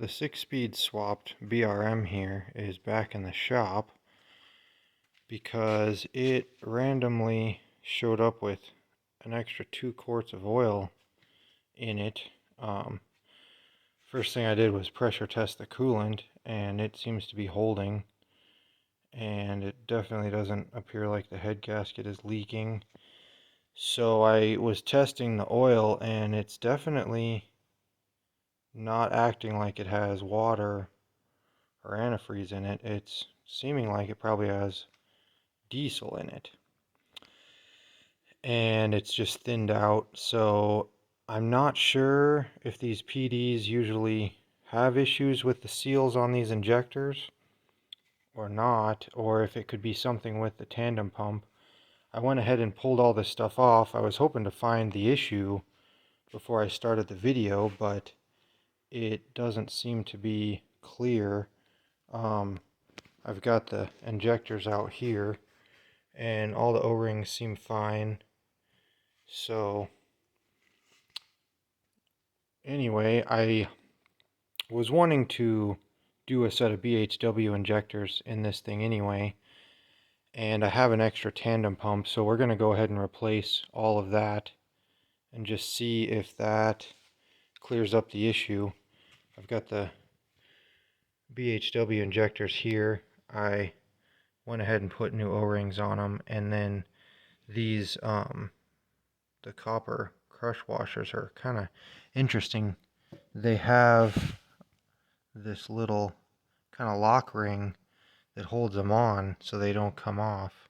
The 6-speed swapped BRM here is back in the shop because it randomly showed up with an extra 2 quarts of oil in it. First thing I did was pressure test the coolant, and it seems to be holding, and it definitely doesn't appear like the head gasket is leaking. So I was testing the oil, and it's definitely not acting like it has water or antifreeze in it. It's seeming like it probably has diesel in it, and it's just thinned out. So I'm not sure if these PDs usually have issues with the seals on these injectors or not, or if it could be something with the tandem pump. I went ahead and pulled all this stuff off. I was hoping to find the issue before I started the video, but it doesn't seem to be clear. I've got the injectors out here, and all the O-rings seem fine. So anyway, I was wanting to do a set of BHW injectors in this thing anyway, and I have an extra tandem pump, so we're going to go ahead and replace all of that and just see if that clears up the issue. I've got the BHW injectors here. I went ahead and put new O-rings on them, and then these the copper crush washers are kind of interesting. They have this little kind of lock ring that holds them on so they don't come off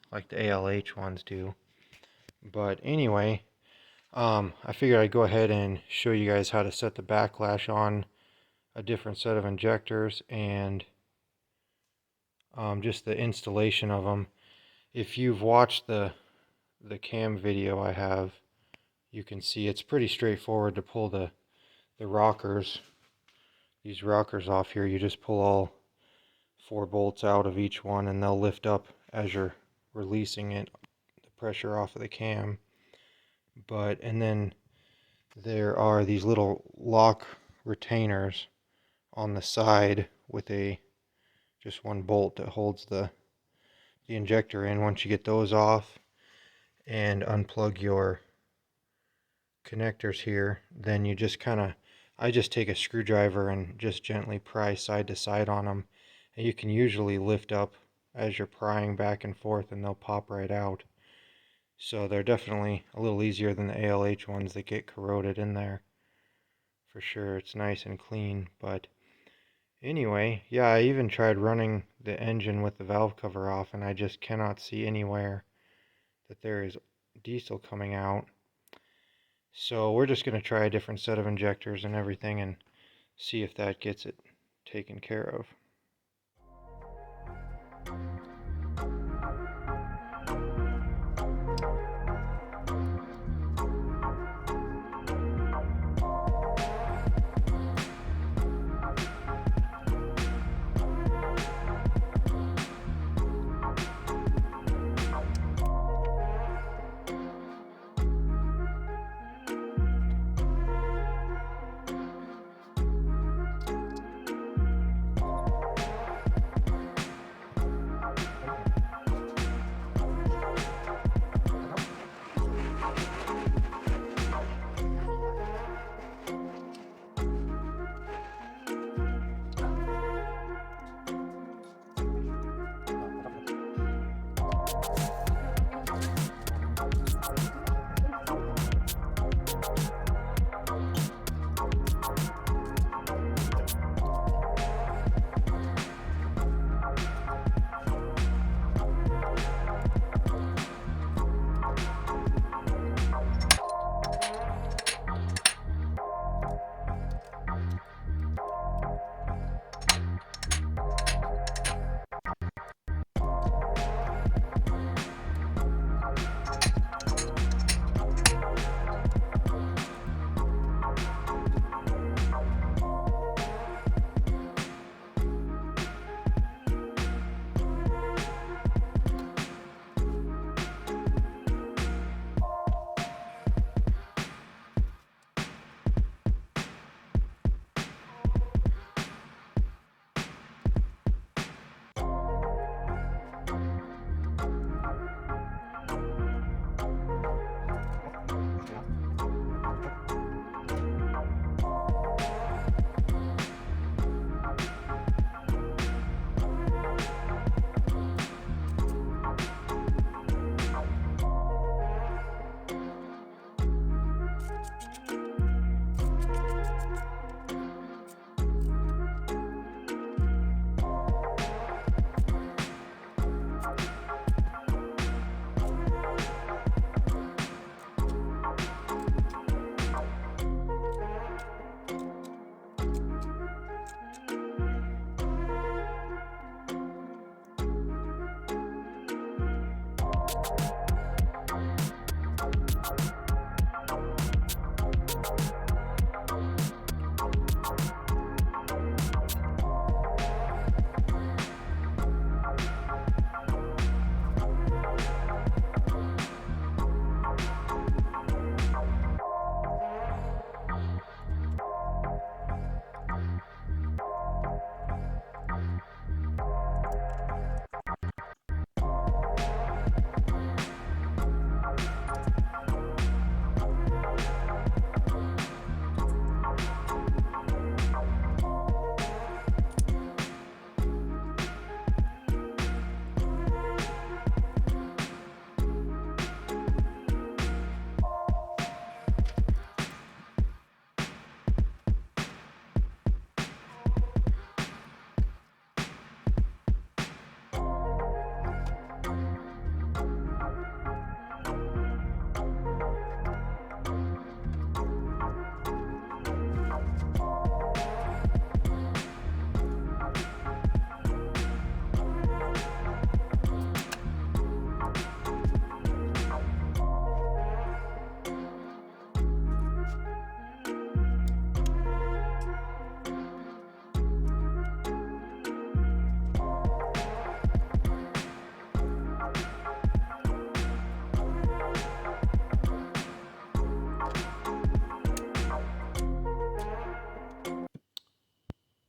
like the ALH ones do. But anyway, I figured I'd go ahead and show you guys how to set the backlash on a different set of injectors, and just the installation of them. If you've watched the cam video I have, you can see it's pretty straightforward to pull the rockers, these rockers off here. You just pull all 4 bolts out of each one, and they'll lift up as you're releasing it, the pressure off of the cam. And then there are these little lock retainers on the side with just 1 bolt that holds the injector in. Once you get those off and unplug your connectors here, then you just I just take a screwdriver and just gently pry side to side on them, and you can usually lift up as you're prying back and forth, and they'll pop right out. So they're definitely a little easier than the ALH ones that get corroded in there. For sure, it's nice and clean. But anyway, yeah, I even tried running the engine with the valve cover off, and I just cannot see anywhere that there is diesel coming out. So we're just going to try a different set of injectors and everything and see if that gets it taken care of.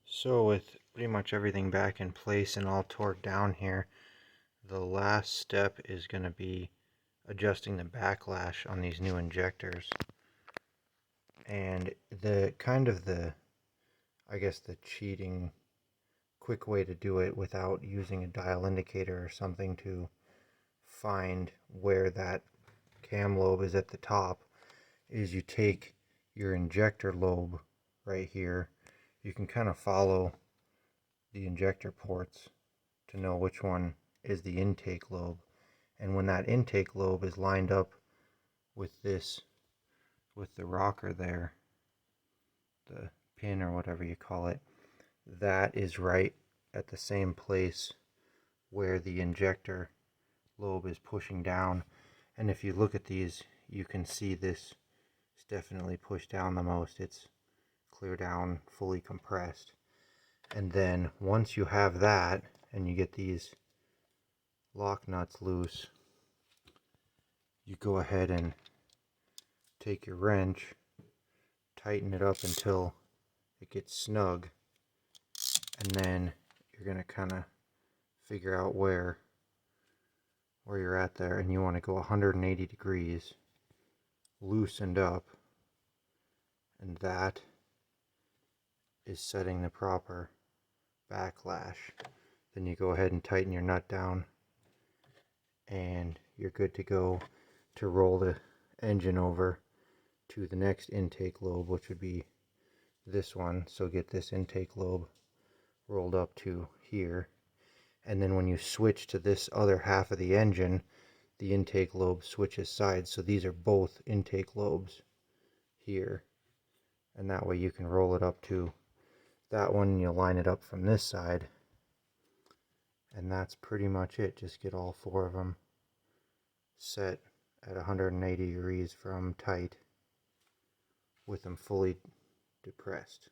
So with pretty much everything back in place and all torqued down here, the last step is going to be adjusting the backlash on these new injectors. And I guess the cheating quick way to do it without using a dial indicator or something to find where that cam lobe is at the top is you take your injector lobe right here. You can kind of follow the injector ports to know which one is the intake lobe, and when that intake lobe is lined up with the rocker there, the pin or whatever you call it, that is right at the same place where the injector lobe is pushing down. And if you look at these, you can see this is definitely pushed down the most. It's clear down, fully compressed. And then once you have that and you get these lock nuts loose, you go ahead and take your wrench, tighten it up until it gets snug, and then you're going to kind of figure out where you're at there, and you want to go 180 degrees loosened up, and that is setting the proper backlash. Then you go ahead and tighten your nut down and you're good to go to roll the engine over to the next intake lobe, which would be this one. So get this intake lobe rolled up to here, and then when you switch to this other half of the engine, the intake lobe switches sides. So these are both intake lobes here, and that way you can roll it up to that one and you'll line it up from this side, and that's pretty much it. Just get all four of them set at 180 degrees from tight with them fully depressed.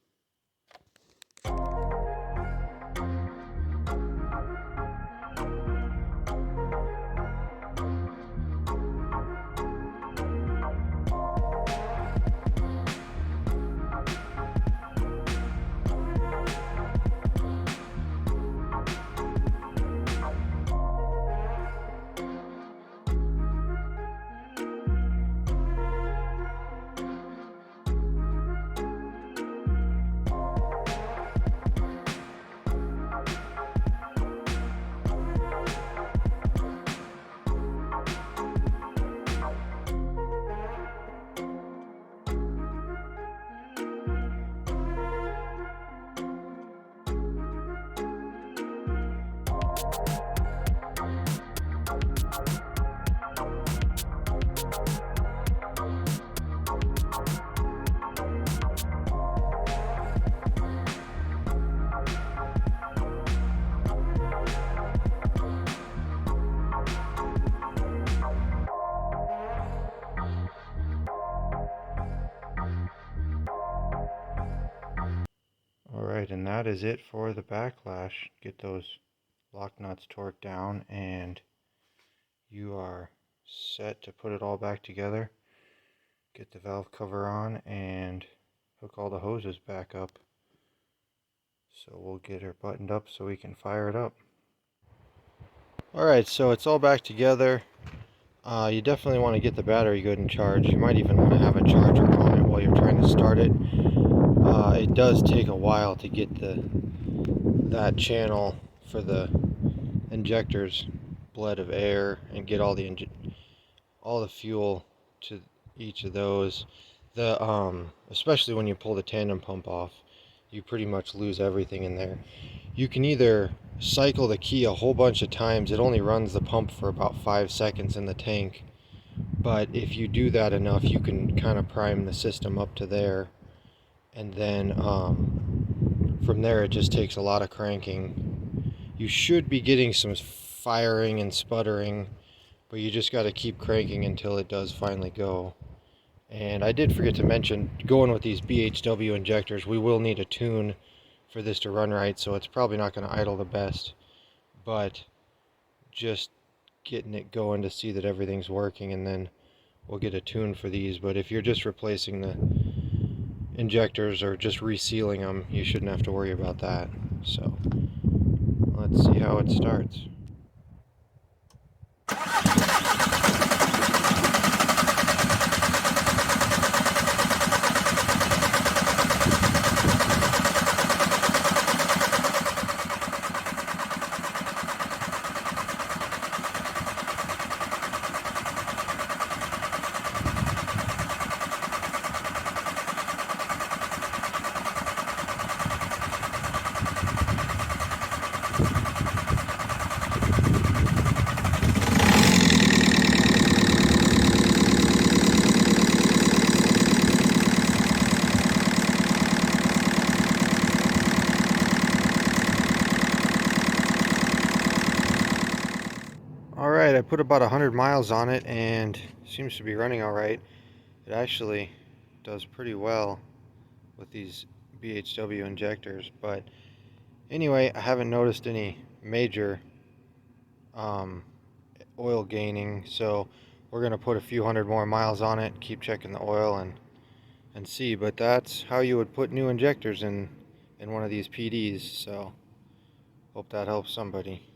that is it for the backlash. Get those lock nuts torqued down and you are set to put it all back together. Get the valve cover on and hook all the hoses back up. So we'll get her buttoned up so we can fire it up. Alright, so it's all back together. You definitely want to get the battery good and charged. You might even want to have a charger on it while you're trying to start it. It does take a while to get that channel for the injectors bled of air and get all the fuel to each of those. Especially when you pull the tandem pump off, you pretty much lose everything in there. You can either cycle the key a whole bunch of times. It only runs the pump for about 5 seconds in the tank, but if you do that enough, you can kind of prime the system up to there, and then from there it just takes a lot of cranking. You should be getting some firing and sputtering, but you just got to keep cranking until it does finally go. And I did forget to mention, going with these BHW injectors, we will need a tune for this to run right, so it's probably not going to idle the best, but just getting it going to see that everything's working, and then we'll get a tune for these. But if you're just replacing the injectors or just resealing them, you shouldn't have to worry about that. So let's see how it starts. Alright, I put about 100 miles on it and seems to be running alright. It actually does pretty well with these BHW injectors, but anyway, I haven't noticed any major oil gaining, so we're going to put a few hundred more miles on it, keep checking the oil and see. But that's how you would put new injectors in one of these PDs, so hope that helps somebody.